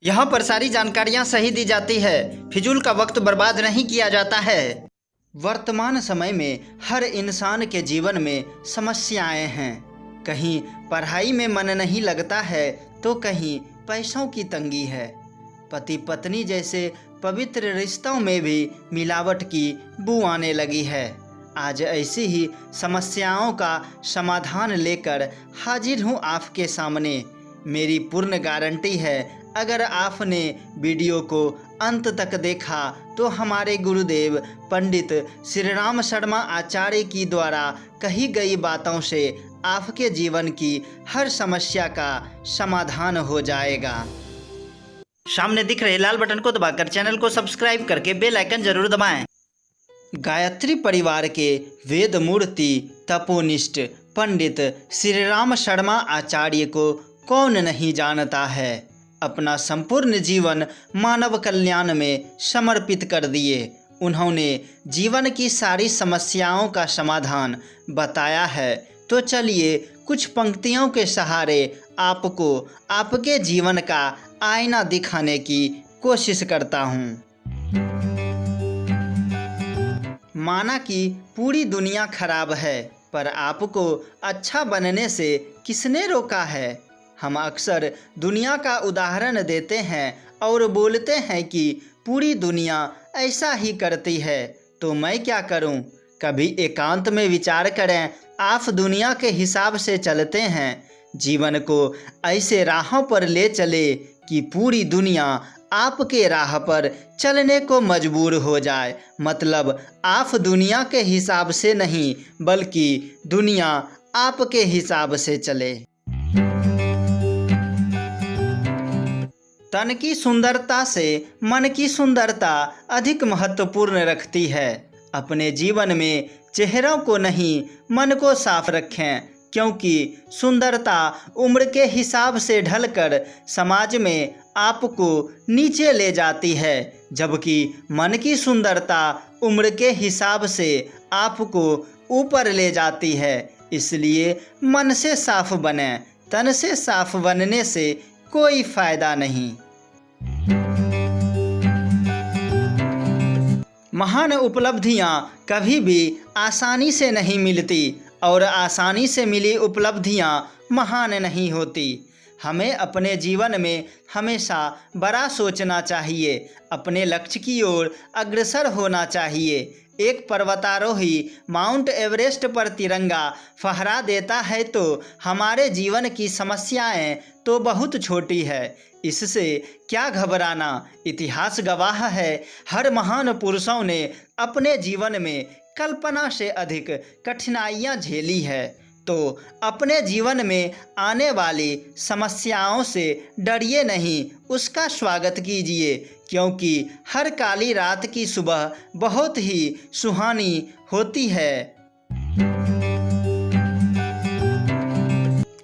यहाँ पर सारी जानकारियाँ सही दी जाती है, फिजूल का वक्त बर्बाद नहीं किया जाता है। वर्तमान समय में हर इंसान के जीवन में समस्याएं हैं। कहीं पढ़ाई में मन नहीं लगता है तो कहीं पैसों की तंगी है। पति पत्नी जैसे पवित्र रिश्तों में भी मिलावट की बू आने लगी है। आज ऐसी ही समस्याओं का समाधान लेकर हाजिर हूँ आपके सामने। मेरी पूर्ण गारंटी है, अगर आपने वीडियो को अंत तक देखा तो हमारे गुरुदेव पंडित श्री राम शर्मा आचार्य की द्वारा कही गई बातों से आपके जीवन की हर समस्या का समाधान हो जाएगा। सामने दिख रहे लाल बटन को दबाकर चैनल को सब्सक्राइब करके बेल आइकन जरूर दबाएं। गायत्री परिवार के वेद मूर्ति तपोनिष्ठ पंडित श्री राम शर्मा आचार्य को कौन नहीं जानता है। अपना संपूर्ण जीवन मानव कल्याण में समर्पित कर दिए। उन्होंने जीवन की सारी समस्याओं का समाधान बताया है। तो चलिए कुछ पंक्तियों के सहारे आपको आपके जीवन का आईना दिखाने की कोशिश करता हूँ। माना कि पूरी दुनिया खराब है, पर आपको अच्छा बनने से किसने रोका है। हम अक्सर दुनिया का उदाहरण देते हैं और बोलते हैं कि पूरी दुनिया ऐसा ही करती है, तो मैं क्या करूं। कभी एकांत में विचार करें, आप दुनिया के हिसाब से चलते हैं। जीवन को ऐसे राहों पर ले चले कि पूरी दुनिया आपके राह पर चलने को मजबूर हो जाए। मतलब आप दुनिया के हिसाब से नहीं, बल्कि दुनिया आपके हिसाब से चले। तन की सुंदरता से मन की सुंदरता अधिक महत्वपूर्ण रखती है। अपने जीवन में चेहरों को नहीं, मन को साफ रखें, क्योंकि सुंदरता उम्र के हिसाब से ढलकर समाज में आपको नीचे ले जाती है, जबकि मन की सुंदरता उम्र के हिसाब से आपको ऊपर ले जाती है। इसलिए मन से साफ बने, तन से साफ बनने से कोई फायदा नहीं। महान उपलब्धियां कभी भी आसानी से नहीं मिलती और आसानी से मिली उपलब्धियां महान नहीं होती। हमें अपने जीवन में हमेशा बड़ा सोचना चाहिए, अपने लक्ष्य की ओर अग्रसर होना चाहिए। एक पर्वतारोही माउंट एवरेस्ट पर तिरंगा फहरा देता है तो हमारे जीवन की समस्याएं तो बहुत छोटी है, इससे क्या घबराना। इतिहास गवाह है, हर महान पुरुषों ने अपने जीवन में कल्पना से अधिक कठिनाइयां झेली है। तो अपने जीवन में आने वाली समस्याओं से डरिए नहीं, उसका स्वागत कीजिए, क्योंकि हर काली रात की सुबह बहुत ही सुहानी होती है।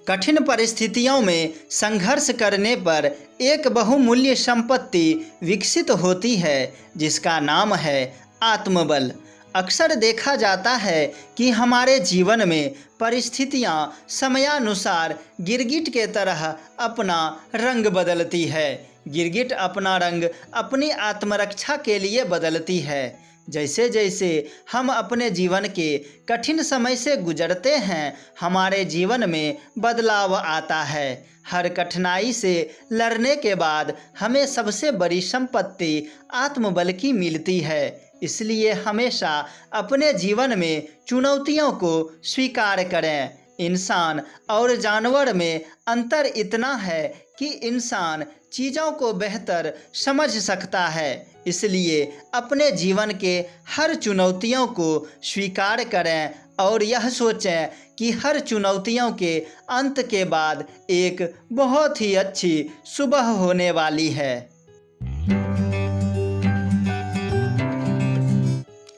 कठिन परिस्थितियों में संघर्ष करने पर एक बहुमूल्य संपत्ति विकसित होती है, जिसका नाम है आत्मबल। अक्सर देखा जाता है कि हमारे जीवन में परिस्थितियां समयानुसार गिरगिट के तरह अपना रंग बदलती है। गिरगिट अपना रंग अपनी आत्मरक्षा के लिए बदलती है। जैसे जैसे हम अपने जीवन के कठिन समय से गुजरते हैं, हमारे जीवन में बदलाव आता है। हर कठिनाई से लड़ने के बाद हमें सबसे बड़ी संपत्ति आत्मबल की मिलती है। इसलिए हमेशा अपने जीवन में चुनौतियों को स्वीकार करें। इंसान और जानवर में अंतर इतना है कि इंसान चीज़ों को बेहतर समझ सकता है। इसलिए अपने जीवन के हर चुनौतियों को स्वीकार करें और यह सोचें कि हर चुनौतियों के अंत के बाद एक बहुत ही अच्छी सुबह होने वाली है।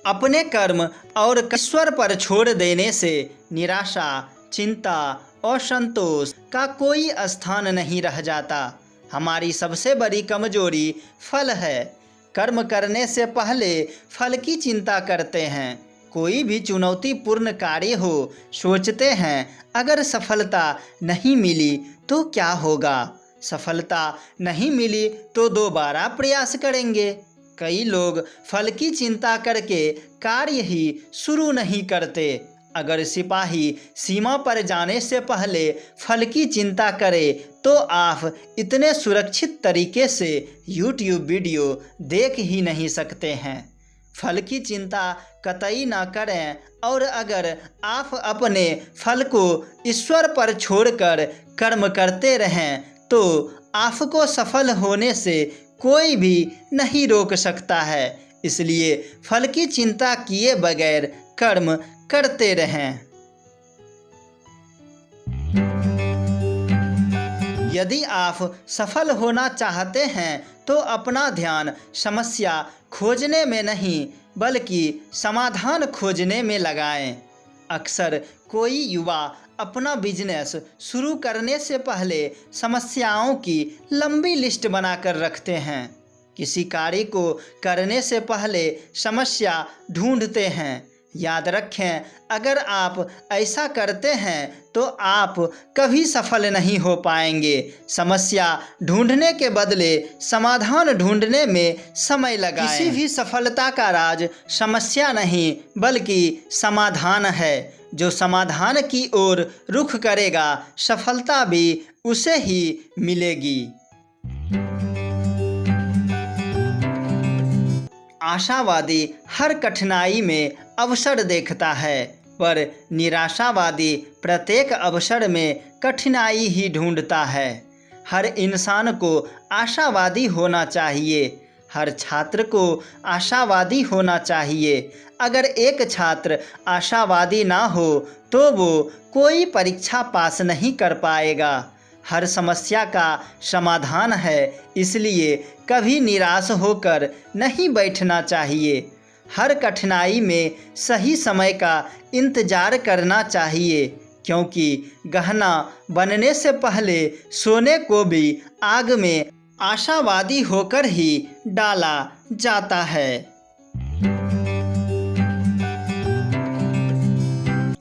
अपने कर्म और ईश्वर पर छोड़ देने से निराशा, चिंता और संतोष का कोई स्थान नहीं रह जाता। हमारी सबसे बड़ी कमजोरी फल है। कर्म करने से पहले फल की चिंता करते हैं। कोई भी चुनौतीपूर्ण कार्य हो, सोचते हैं अगर सफलता नहीं मिली तो क्या होगा। सफलता नहीं मिली तो दोबारा प्रयास करेंगे। कई लोग फल की चिंता करके कार्य ही शुरू नहीं करते। अगर सिपाही सीमा पर जाने से पहले फल की चिंता करे तो आप इतने सुरक्षित तरीके से YouTube वीडियो देख ही नहीं सकते हैं। फल की चिंता कतई ना करें, और अगर आप अपने फल को ईश्वर पर छोड़कर कर्म करते रहें तो आपको सफल होने से कोई भी नहीं रोक सकता है। इसलिए फल की चिंता किए बगैर कर्म करते रहें। यदि आप सफल होना चाहते हैं तो अपना ध्यान समस्या खोजने में नहीं बल्कि समाधान खोजने में लगाएं। अक्सर कोई युवा अपना बिजनेस शुरू करने से पहले समस्याओं की लंबी लिस्ट बनाकर रखते हैं। किसी कार्य को करने से पहले समस्या ढूंढते हैं। याद रखें, अगर आप ऐसा करते हैं तो आप कभी सफल नहीं हो पाएंगे। समस्या ढूंढने के बदले समाधान ढूंढने में समय लगाएं। किसी भी सफलता का राज समस्या नहीं बल्कि समाधान है। जो समाधान की ओर रुख करेगा सफलता भी उसे ही मिलेगी। आशावादी हर कठिनाई में अवसर देखता है, पर निराशावादी प्रत्येक अवसर में कठिनाई ही ढूंढता है। हर इंसान को आशावादी होना चाहिए। हर छात्र को आशावादी होना चाहिए। अगर एक छात्र आशावादी ना हो तो वो कोई परीक्षा पास नहीं कर पाएगा। हर समस्या का समाधान है, इसलिए कभी निराश होकर नहीं बैठना चाहिए। हर कठिनाई में सही समय का इंतजार करना चाहिए, क्योंकि गहना बनने से पहले सोने को भी आग में आशावादी होकर ही डाला जाता है।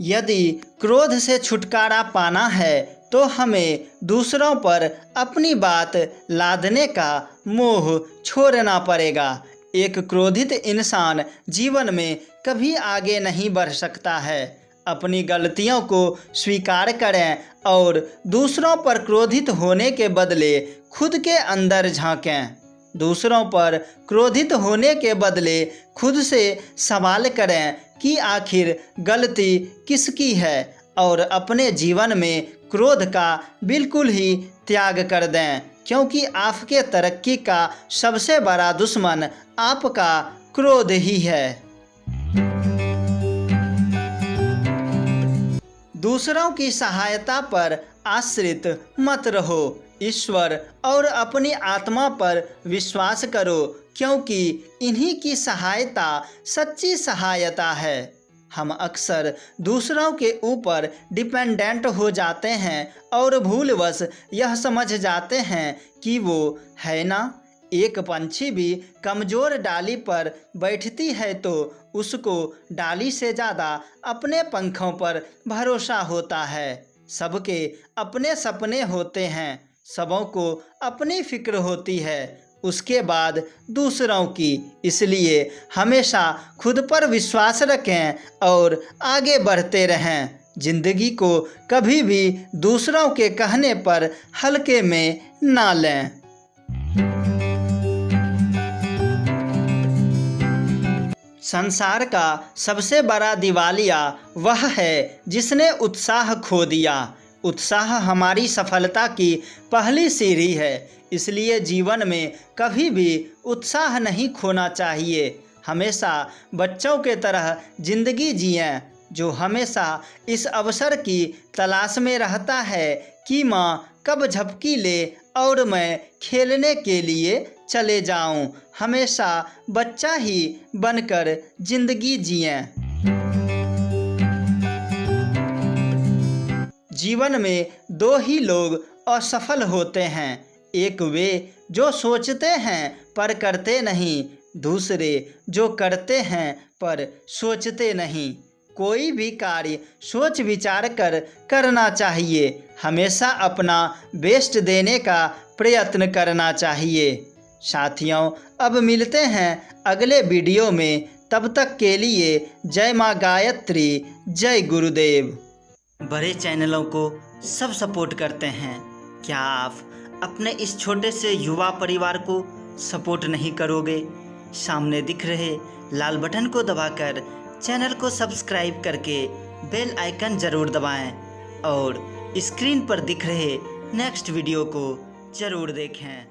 यदि क्रोध से छुटकारा पाना है तो हमें दूसरों पर अपनी बात लादने का मोह छोड़ना पड़ेगा। एक क्रोधित इंसान जीवन में कभी आगे नहीं बढ़ सकता है। अपनी गलतियों को स्वीकार करें और दूसरों पर क्रोधित होने के बदले खुद के अंदर झांकें। दूसरों पर क्रोधित होने के बदले खुद से सवाल करें कि आखिर गलती किसकी है, और अपने जीवन में क्रोध का बिल्कुल ही त्याग कर दें, क्योंकि आपके तरक्की का सबसे बड़ा दुश्मन आपका क्रोध ही है। दूसरों की सहायता पर आश्रित मत रहो। ईश्वर और अपनी आत्मा पर विश्वास करो, क्योंकि इन्हीं की सहायता सच्ची सहायता है। हम अक्सर दूसरों के ऊपर डिपेंडेंट हो जाते हैं और भूलवश यह समझ जाते हैं कि वो है ना। एक पंछी भी कमज़ोर डाली पर बैठती है तो उसको डाली से ज़्यादा अपने पंखों पर भरोसा होता है। सबके अपने सपने होते हैं, सबों को अपनी फिक्र होती है, उसके बाद दूसरों की। इसलिए हमेशा खुद पर विश्वास रखें और आगे बढ़ते रहें। जिंदगी को कभी भी दूसरों के कहने पर हल्के में ना लें। संसार का सबसे बड़ा दिवालिया वह है जिसने उत्साह खो दिया। उत्साह हमारी सफलता की पहली सीढ़ी है, इसलिए जीवन में कभी भी उत्साह नहीं खोना चाहिए। हमेशा बच्चों के तरह जिंदगी जिएं, जो हमेशा इस अवसर की तलाश में रहता है कि माँ कब झपकी ले और मैं खेलने के लिए चले जाऊं। हमेशा बच्चा ही बनकर जिंदगी जिएं। जीवन में दो ही लोग असफल होते हैं, एक वे जो सोचते हैं पर करते नहीं, दूसरे जो करते हैं पर सोचते नहीं। कोई भी कार्य सोच विचार कर करना चाहिए। हमेशा अपना बेस्ट देने का प्रयत्न करना चाहिए। साथियों, अब मिलते हैं अगले वीडियो में। तब तक के लिए जय माँ गायत्री, जय गुरुदेव। बड़े चैनलों को सब सपोर्ट करते हैं, क्या आप अपने इस छोटे से युवा परिवार को सपोर्ट नहीं करोगे? सामने दिख रहे लाल बटन को दबाकर चैनल को सब्सक्राइब करके बेल आइकन ज़रूर दबाएं और स्क्रीन पर दिख रहे नेक्स्ट वीडियो को ज़रूर देखें।